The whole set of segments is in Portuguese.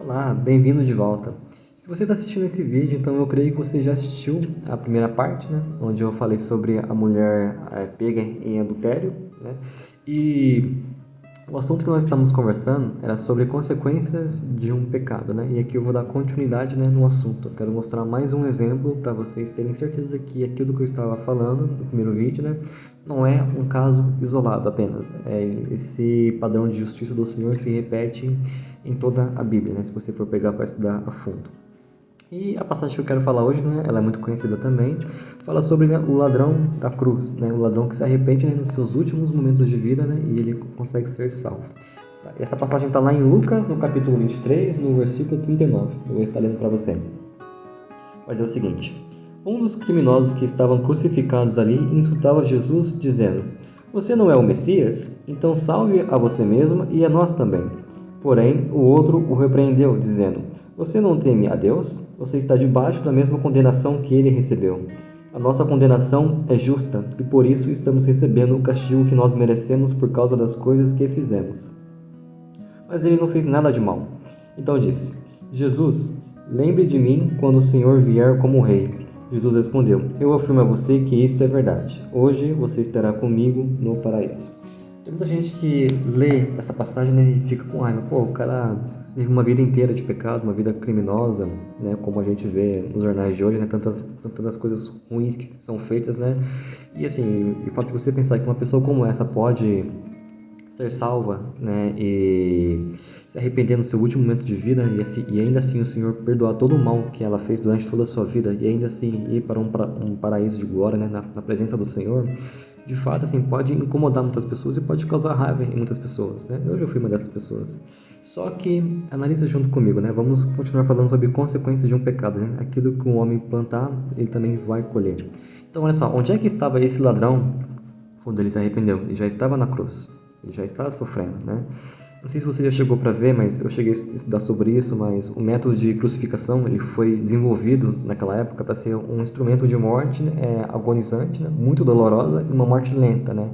Olá, bem-vindo de volta. Se você está assistindo esse vídeo, então eu creio que você já assistiu a primeira parte, né? Onde eu falei sobre a mulher pega em adultério, né? E o assunto que nós estamos conversando era sobre consequências de um pecado, né? E aqui eu vou dar continuidade, né, no assunto. Eu quero mostrar mais um exemplo para vocês terem certeza que aquilo que eu estava falando no primeiro vídeo, né, não é um caso isolado apenas. Esse padrão de justiça do Senhor se repete em toda a Bíblia, né, se você for pegar para estudar a fundo. E a passagem que eu quero falar hoje, né, ela é muito conhecida também, fala sobre, né, o ladrão da cruz, né, o ladrão que se arrepende, né, nos seus últimos momentos de vida, né, e ele consegue ser salvo. Tá, essa passagem está lá em Lucas, no capítulo 23, no versículo 39. Eu vou estar lendo para você. Mas é o seguinte: um dos criminosos que estavam crucificados ali insultava Jesus, dizendo: "Você não é o Messias? Então salve a você mesmo e a nós também." Porém, o outro o repreendeu, dizendo: "Você não teme a Deus? Você está debaixo da mesma condenação que ele recebeu. A nossa condenação é justa e por isso estamos recebendo o castigo que nós merecemos por causa das coisas que fizemos." Mas ele não fez nada de mal. Então disse: "Jesus, lembre de mim quando o Senhor vier como rei." Jesus respondeu: "Eu afirmo a você que isto é verdade. Hoje você estará comigo no paraíso." Tem muita gente que lê essa passagem, né, e fica com raiva. Pô, o cara teve uma vida inteira de pecado, uma vida criminosa, né, como a gente vê nos jornais de hoje, né, tantas coisas ruins que são feitas, né. E assim, o fato de você pensar que uma pessoa como essa pode ser salva, né, e se arrepender no seu último momento de vida e ainda assim o Senhor perdoar todo o mal que ela fez durante toda a sua vida e ainda assim ir para um paraíso de glória, né, na presença do Senhor, de fato, assim, pode incomodar muitas pessoas e pode causar raiva em muitas pessoas, né? Eu já fui uma dessas pessoas. Só que analisa junto comigo, né? Vamos continuar falando sobre consequências de um pecado, né? Aquilo que um homem plantar, ele também vai colher. Então, olha só, onde é que estava esse ladrão quando ele se arrependeu? Ele já estava na cruz. Ele já estava sofrendo, né? Não sei se você já chegou para ver, mas eu cheguei a estudar sobre isso, mas o método de crucificação ele foi desenvolvido naquela época para ser um instrumento de morte, né, agonizante, né, muito dolorosa e uma morte lenta, né?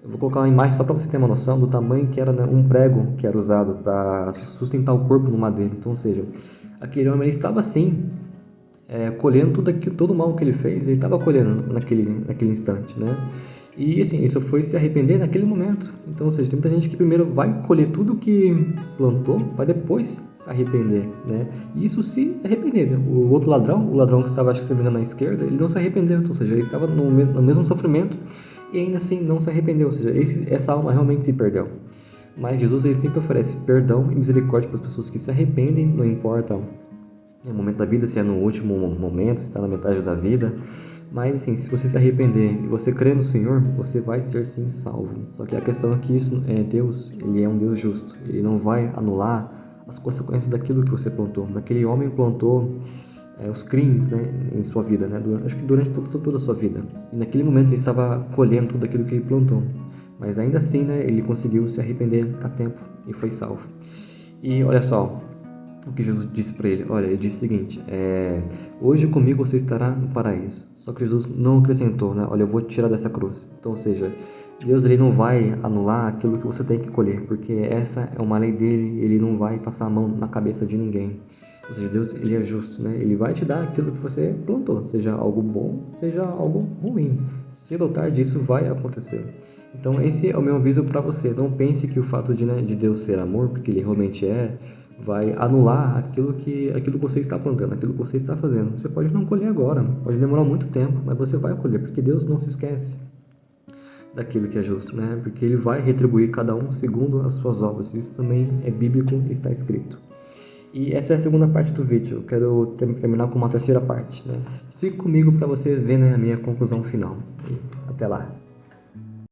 Eu vou colocar uma imagem só para você ter uma noção do tamanho que era, né, um prego que era usado para sustentar o corpo no madeiro. Então, ou seja, aquele homem ele estava assim, colhendo todo o mal que ele fez, ele estava colhendo naquele instante, né? E assim, isso foi se arrepender naquele momento. Então, ou seja, tem muita gente que primeiro vai colher tudo que plantou, vai depois se arrepender, né? E isso se arrepender, né? O outro ladrão, o ladrão que estava, acho que se na esquerda, ele não se arrependeu, então, ou seja, ele estava no mesmo sofrimento e ainda assim não se arrependeu, ou seja, essa alma realmente se perdeu. Mas Jesus ele sempre oferece perdão e misericórdia para as pessoas que se arrependem, não importa o momento da vida, se é no último momento, se está na metade da vida. Mas assim, se você se arrepender e você crer no Senhor, você vai ser sim salvo. Só que a questão é que isso é Deus, ele é um Deus justo. Ele não vai anular as consequências daquilo que você plantou. Daquele homem plantou os crimes, né, em sua vida, né, acho que durante toda a sua vida. E naquele momento ele estava colhendo tudo aquilo que ele plantou. Mas ainda assim, né, ele conseguiu se arrepender a tempo e foi salvo. E olha só, o que Jesus disse para ele. Olha, ele disse o seguinte: hoje comigo você estará no paraíso. Só que Jesus não acrescentou, né? Olha, eu vou te tirar dessa cruz. Então, ou seja, Deus ele não vai anular aquilo que você tem que colher, porque essa é uma lei dele. Ele não vai passar a mão na cabeça de ninguém. Ou seja, Deus ele é justo, né? Ele vai te dar aquilo que você plantou, seja algo bom, seja algo ruim. Cedo ou tarde isso vai acontecer. Então esse é o meu aviso para você. Não pense que o fato de Deus ser amor, porque ele realmente é, vai anular aquilo que você está plantando, aquilo que você está fazendo. Você pode não colher agora, pode demorar muito tempo, mas você vai colher, porque Deus não se esquece daquilo que é justo, né? Porque ele vai retribuir cada um segundo as suas obras. Isso também é bíblico, está escrito. E essa é a segunda parte do vídeo. Eu quero terminar com uma terceira parte, né? Fique comigo para você ver, né, a minha conclusão final. E até lá.